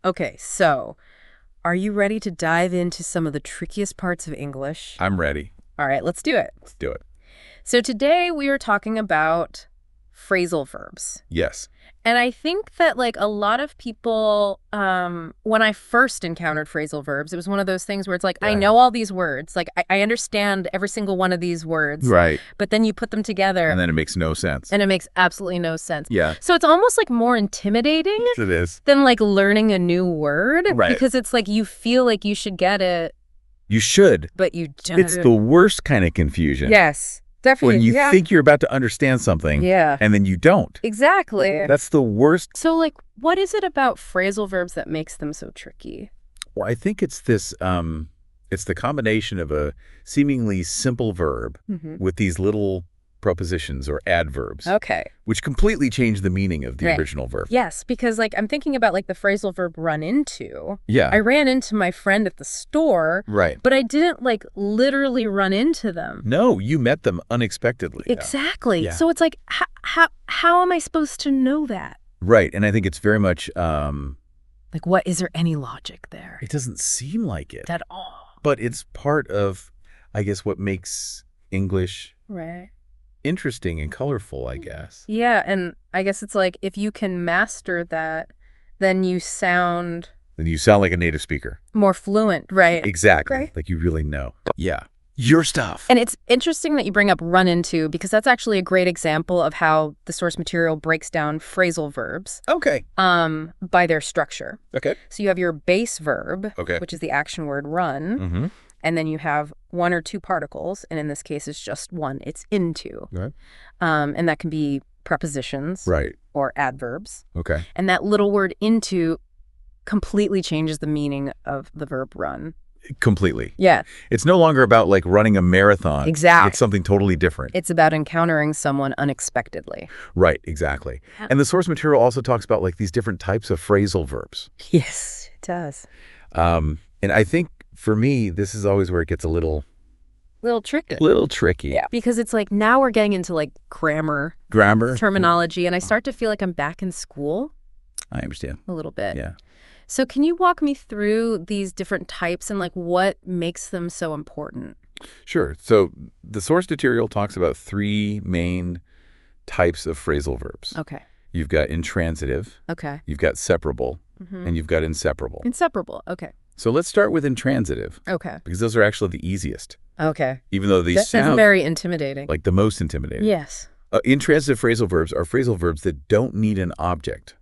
Okay, so are you ready to dive into some of the trickiest parts of English? I'm ready. All right, let's do it. Let's do it. So today we are talking about phrasal verbs. Yes. And I think that a lot of people, when I first encountered phrasal verbs, it was one of those things where it's like, I know all these words. I understand every single one of these words. Right. But then you put them together. And then it makes no sense. And it makes absolutely no sense. Yeah. So it's almost more intimidating It is. than learning a new word. Right. Because it's you feel like you should get it. You should. But you don't. It's the worst kind of confusion. Yes, definitely. When you think you're about to understand something, and then you don't. Exactly. That's the worst. So, what is it about phrasal verbs that makes them so tricky? Well, I think it's this, it's the combination of a seemingly simple verb with these little prepositions or adverbs. Okay. Which completely change the meaning of the original verb. Yes, because I'm thinking about the phrasal verb run into. Yeah. I ran into my friend at the store. Right. But I didn't literally run into them. No, you met them unexpectedly. Exactly. Yeah. So it's how am I supposed to know that? Right. And I think it's very much what is there any logic there? it doesn't seem like it. At all. But it's part of, I guess, what makes English Right. interesting and colorful, I guess. Yeah, and I guess it's if you can master that, then you sound Then you sound like a native speaker. more fluent, right? Exactly. Right. Like you really know. Yeah. Your stuff. And it's interesting that you bring up run into, because that's actually a great example of how the source material breaks down phrasal verbs Okay. by their structure. Okay. So you have your base verb, Okay. which is the action word run, Mm-hmm. and then you have one or two particles, and in this case it's just one. It's into. Right. And that can be prepositions Right. or adverbs. Okay. And that little word into completely changes the meaning of the verb run. Completely. Yeah. It's no longer about running a marathon. Exactly. It's something totally different. It's about encountering someone unexpectedly. Right. Exactly. And the source material also talks about these different types of phrasal verbs. Yes, it does. And I think for me, this is always where it gets a little tricky. Yeah. Because it's now we're getting into grammar terminology, and I start to feel like I'm back in school I understand. a little bit. Yeah. So can you walk me through these different types and what makes them so important? Sure. So the source material talks about three main types of phrasal verbs. Okay. You've got intransitive, Okay. you've got separable, and you've got inseparable. Inseparable. Okay. So let's start with intransitive, Okay. because those are actually the easiest, Okay. even though these That's sound very intimidating. like the most intimidating. Yes. Intransitive phrasal verbs are phrasal verbs that don't need an object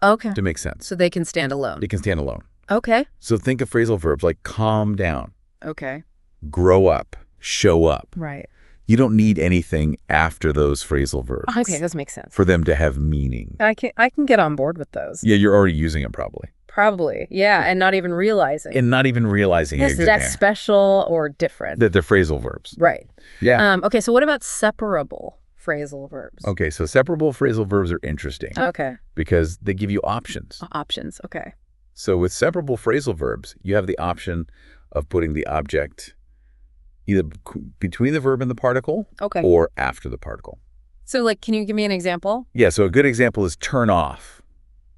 Okay. to make sense. So they can stand alone. They can stand alone. Okay. So think of phrasal verbs like calm down, Okay. grow up, show up. Right. You don't need anything after those phrasal verbs Okay, that makes sense. for them to have meaning. I can get on board with those. Yeah, you're already using them probably. Probably. Yeah, and not even realizing. And not even realizing Yes, it. that's special or different. That they're phrasal verbs. Right. Yeah. Okay, so what about separable phrasal verbs? Okay, so separable phrasal verbs are interesting Okay. because they give you options. Options. Okay. So with separable phrasal verbs, you have the option of putting the object either between the verb and the particle Okay. or after the particle. So can you give me an example? Yeah, so a good example is turn off.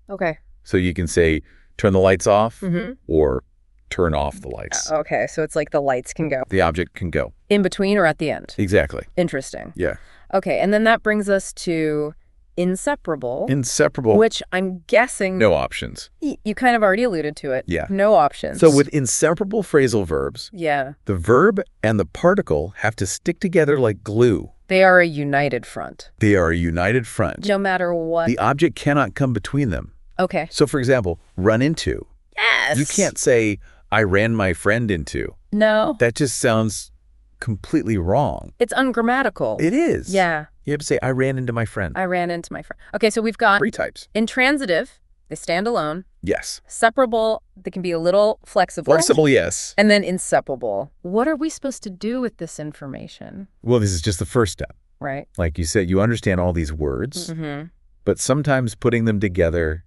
Okay. So you can say turn the lights off Mm-hmm. or turn off the lights. Okay, so it's the lights can go. The object can go. In between or at the end? Exactly. Interesting. Yeah. Okay, and then that brings us to inseparable. Inseparable. Which I'm guessing... No options. You kind of already alluded to it. Yeah. No options. So with inseparable phrasal verbs, Yeah. the verb and the particle have to stick together like glue. They are a united front. They are a united front. No matter what. The object cannot come between them. Okay. So for example, run into. Yes. You can't say, I ran my friend into. No. That just sounds completely wrong. It's ungrammatical. It is. Yeah. You have to say, I ran into my friend. I ran into my friend. Okay, so we've got Three types. intransitive, they stand alone. Yes. Separable, they can be a little flexible. Flexible, yes. And then inseparable. What are we supposed to do with this information? Well, this is just the first step. Right. Like you said, you understand all these words, Mm-hmm. but sometimes putting them together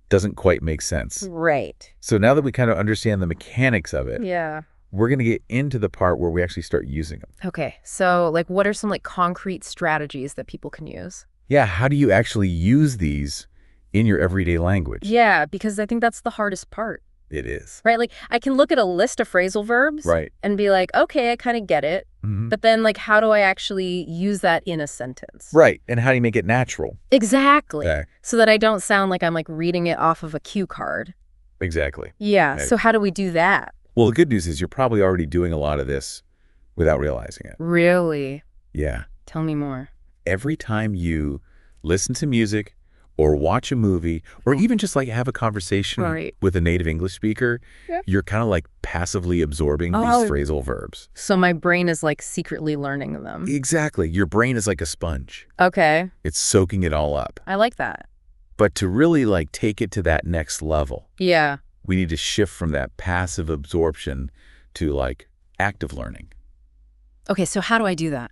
doesn't quite make sense. Right. So now that we kind of understand the mechanics of it, Yeah. we're going to get into the part where we actually start using them. Okay, so what are some concrete strategies that people can use? Yeah, how do you actually use these in your everyday language? Yeah, because I think that's the hardest part. It is. Right? Like, I can look at a list of phrasal verbs Right. and be like, okay, I kind of get it. But then, like, how do I actually use that in a sentence? Right. And how do you make it natural? Exactly. Okay. So that I don't sound like I'm, like, reading it off of a cue card. Exactly. Yeah. Right. So how do we do that? Well, the good news is you're probably already doing a lot of this without realizing it. Really? Yeah. Tell me more. Every time you listen to music or watch a movie or even just like have a conversation Right. with a native English speaker, you're kind of like passively absorbing these phrasal verbs. So my brain is, like, secretly learning them. Exactly. Your brain is like a sponge. Okay. It's soaking it all up. I like that. But to really like take it to that next level, Yeah. we need to shift from that passive absorption to like active learning. Okay, so how do I do that?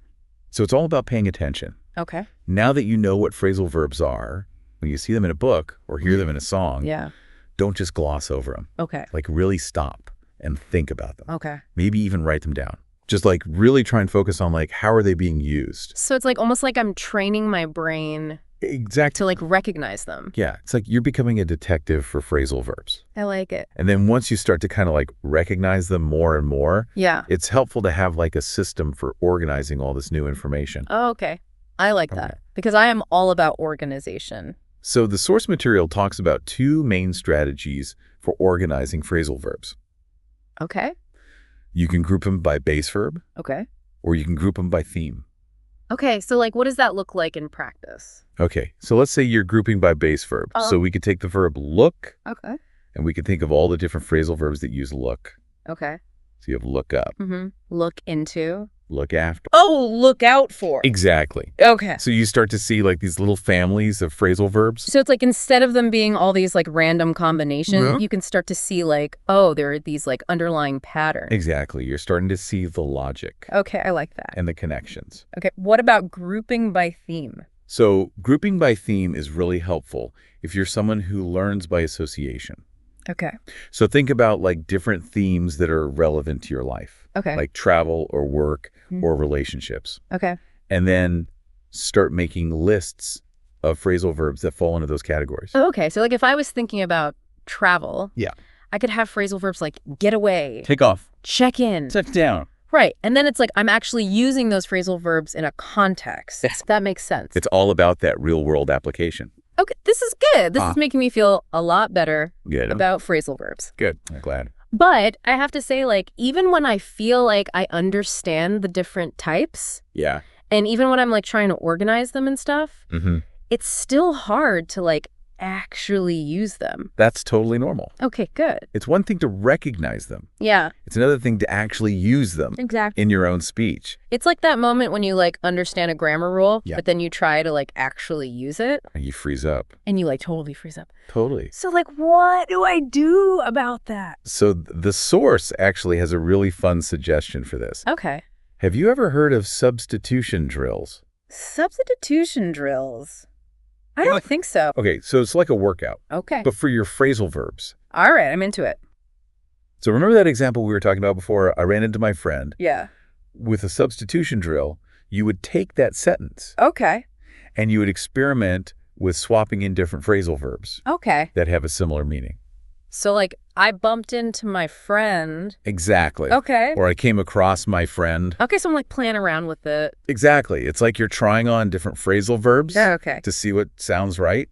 So it's all about paying attention. Okay. Now that you know what phrasal verbs are, when you see them in a book or hear them in a song, Yeah. don't just gloss over them. Okay. Like really stop and think about them. Okay. Maybe even write them down. Just like really try and focus on like how are they being used? So it's like almost like I'm training my brain Exactly. to, like, recognize them. Yeah. It's like you're becoming a detective for phrasal verbs. I like it. And then once you start to kind of like recognize them more and more, Yeah. it's helpful to have like a system for organizing all this new information. Oh, okay. I like that because I am all about organization. So the source material talks about two main strategies for organizing phrasal verbs. Okay. You can group them by base verb, Okay. or you can group them by theme. Okay. So, like, what does that look like in practice? Okay, so let's say you're grouping by base verb. So we could take the verb look, Okay. and we could think of all the different phrasal verbs that use look. Okay. So you have look up, Look into. look after. Oh, look out for. Exactly. Okay. So you start to see like these little families of phrasal verbs. So it's like instead of them being all these, like, random combinations, you can start to see, like, oh, there are these, like, underlying patterns. Exactly. You're starting to see the logic Okay, I like that. and the connections. Okay, what about grouping by theme? So grouping by theme is really helpful if you're someone who learns by association. Okay. So think about like different themes that are relevant to your life, Okay. like travel or work or relationships. Okay. And then start making lists of phrasal verbs that fall into those categories. Oh, okay, so, like, if I was thinking about travel, Yeah. I could have phrasal verbs like get away, Take off. check in. Touch down. Right. And then it's like I'm actually using those phrasal verbs in a context. Yes. That makes sense. It's all about that real world application. Okay, this is good. This is making me feel a lot better Good. about phrasal verbs. Good. I'm glad. But I have to say, like, even when I feel like I understand the different types, Yeah. and even when I'm, like, trying to organize them and stuff, Mm-hmm. it's still hard to, like, actually use them. That's totally normal. Okay, good. It's one thing to recognize them. Yeah, It's another thing to actually use them exactly. in your own speech. It's like that moment when you, like, understand a grammar rule, Yeah. but then you try to, like, actually use it, And you freeze up. and you, like, totally freeze up. Totally. So, like, what do I do about that? So the source actually has a really fun suggestion for this. Okay. Have you ever heard of substitution drills? Substitution drills. I don't think so. Okay, so it's like a workout, Okay. but for your phrasal verbs. All right, I'm into it. So remember that example we were talking about before? I ran into my friend. Yeah. With a substitution drill, you would take that sentence Okay. and you would experiment with swapping in different phrasal verbs Okay. that have a similar meaning. So, like, I bumped into my friend. Exactly. Okay. Or I came across my friend. Okay, so I'm, like, playing around with it. Exactly. It's like you're trying on different phrasal verbs Okay. to see what sounds right.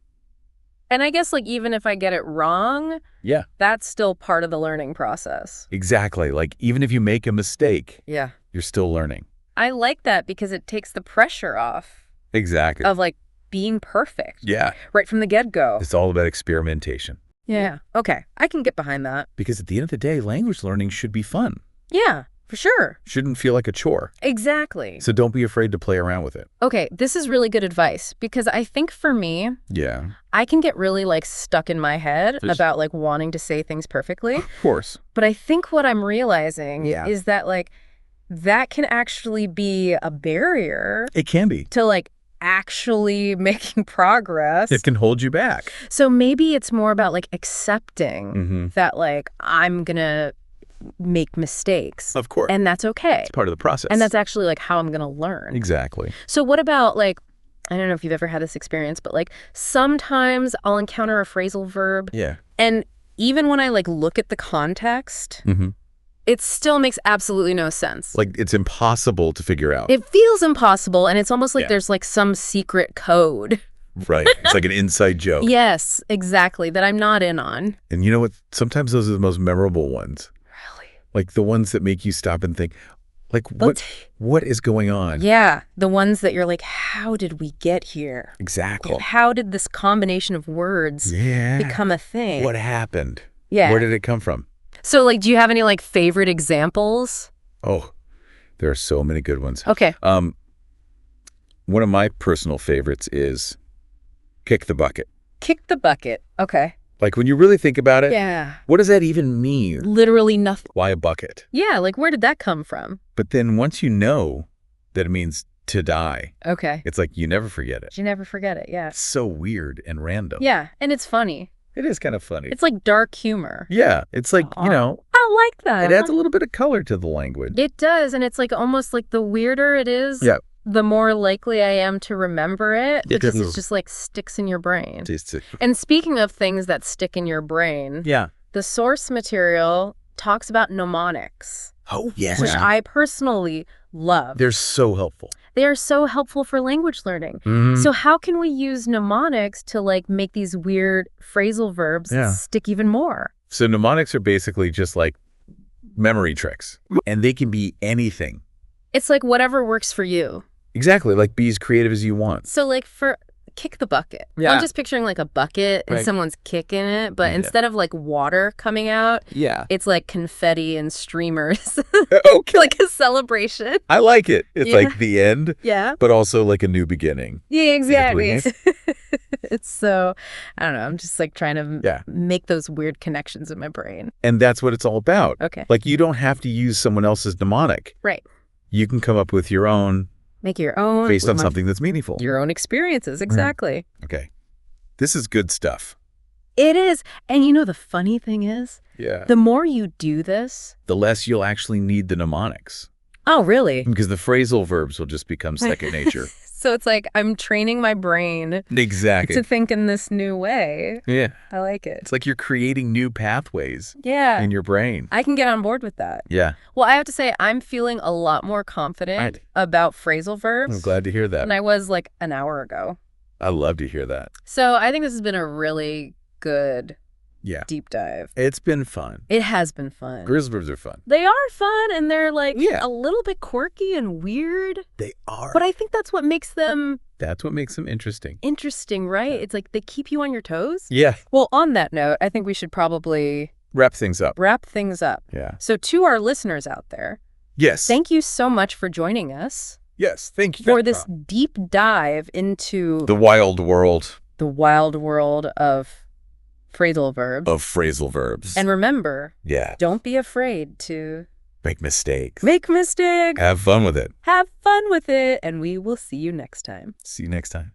And I guess, like, even if I get it wrong, Yeah, that's still part of the learning process. exactly. Like even if you make a mistake, Yeah. you're still learning. I like that because it takes the pressure off Exactly. of, like, being perfect. Yeah. Right from the get-go. It's all about experimentation. Yeah. Okay. I can get behind that. Because at the end of the day, language learning should be fun. Yeah, for sure. Shouldn't feel like a chore. Exactly. So don't be afraid to play around with it. Okay, this is really good advice because I think for me, Yeah. I can get really, like, stuck in my head Just- about, like, wanting to say things perfectly. Of course. But I think what I'm realizing Yeah. is that, like, that can actually be a barrier It can be. to, like, actually making progress. It can hold you back. So maybe it's more about, like, accepting Mm-hmm. that, like, I'm gonna make mistakes. Of course. And that's okay. It's part of the process. And that's actually, like, how I'm gonna learn. Exactly. So what about, like, I don't know if you've ever had this experience, but like sometimes I'll encounter a phrasal verb. Yeah. And even when I like look at the context, it still makes absolutely no sense. Like it's impossible to figure out. It feels impossible, and it's almost like there's like some secret code. Right. It's like an inside joke. Yes, exactly, that I'm not in on. And you know what? Sometimes those are the most memorable ones. Really? Like the ones that make you stop and think, like, what is going on? Yeah, the ones that you're like, how did we get here? Exactly. How did this combination of words become a thing? What happened? Yeah. Where did it come from? So, like, do you have any, like, favorite examples? Oh, there are so many good ones. Okay. One of my personal favorites is kick the bucket. Kick the bucket. Okay. Like when you really think about it, Yeah. what does that even mean? Literally nothing. Why a bucket? Yeah, like where did that come from? But then once you know that it means to die, Okay. it's like you never forget it. You never forget it, yeah. It's so weird and random. Yeah, and it's funny. It is kind of funny. It's like dark humor. Yeah, it's like, you know, I like that. it adds a little bit of color to the language. It does, and it's like almost like the weirder it is, the more likely I am to remember it because it just like sticks in your brain. And speaking of things that stick in your brain, the source material talks about mnemonics. Oh, yes. Which I personally love. They're so helpful. They are so helpful for language learning. So how can we use mnemonics to like make these weird phrasal verbs stick even more? So mnemonics are basically just like memory tricks, and they can be anything. It's like whatever works for you. Exactly, like be as creative as you want. So like for kick the bucket. I'm just picturing like a bucket and someone's kicking it, but instead of like water coming out, it's like confetti and streamers. Okay. Like a celebration. I like it. It's like the end, Yeah. but also like a new beginning. Yeah, exactly. It's so, I don't know, I'm just like trying to make those weird connections in my brain. And that's what it's all about. Okay. Like you don't have to use someone else's mnemonic. Right. You can come up with your own. Make your own. Based on something that's meaningful. Your own experiences, exactly. Okay. This is good stuff. It is. And you know the funny thing is? Yeah. The more you do this, the less you'll actually need the mnemonics. Oh, really? Because the phrasal verbs will just become second nature. So it's like I'm training my brain to think in this new way. Yeah. I like it. It's like you're creating new pathways in your brain. I can get on board with that. Yeah. Well, I have to say I'm feeling a lot more confident about phrasal verbs. I'm glad to hear that. Than I was like an hour ago. I love to hear that. So I think this has been a really good deep dive. It's been fun. It has been fun. Phrasal verbs are fun. They are fun, and they're like a little bit quirky and weird. They are. But I think that's what makes them... That's what makes them interesting. Interesting, right? It's like they keep you on your toes. Yeah. Well, on that note, I think we should probably... Wrap things up. Yeah. So to our listeners out there... Yes. Thank you so much for joining us. Yes, thank you. For this deep dive into... The wild world. The wild world of... Phrasal verbs. And remember, don't be afraid to... Make mistakes. Make mistakes. Have fun with it. Have fun with it. And we will see you next time. See you next time.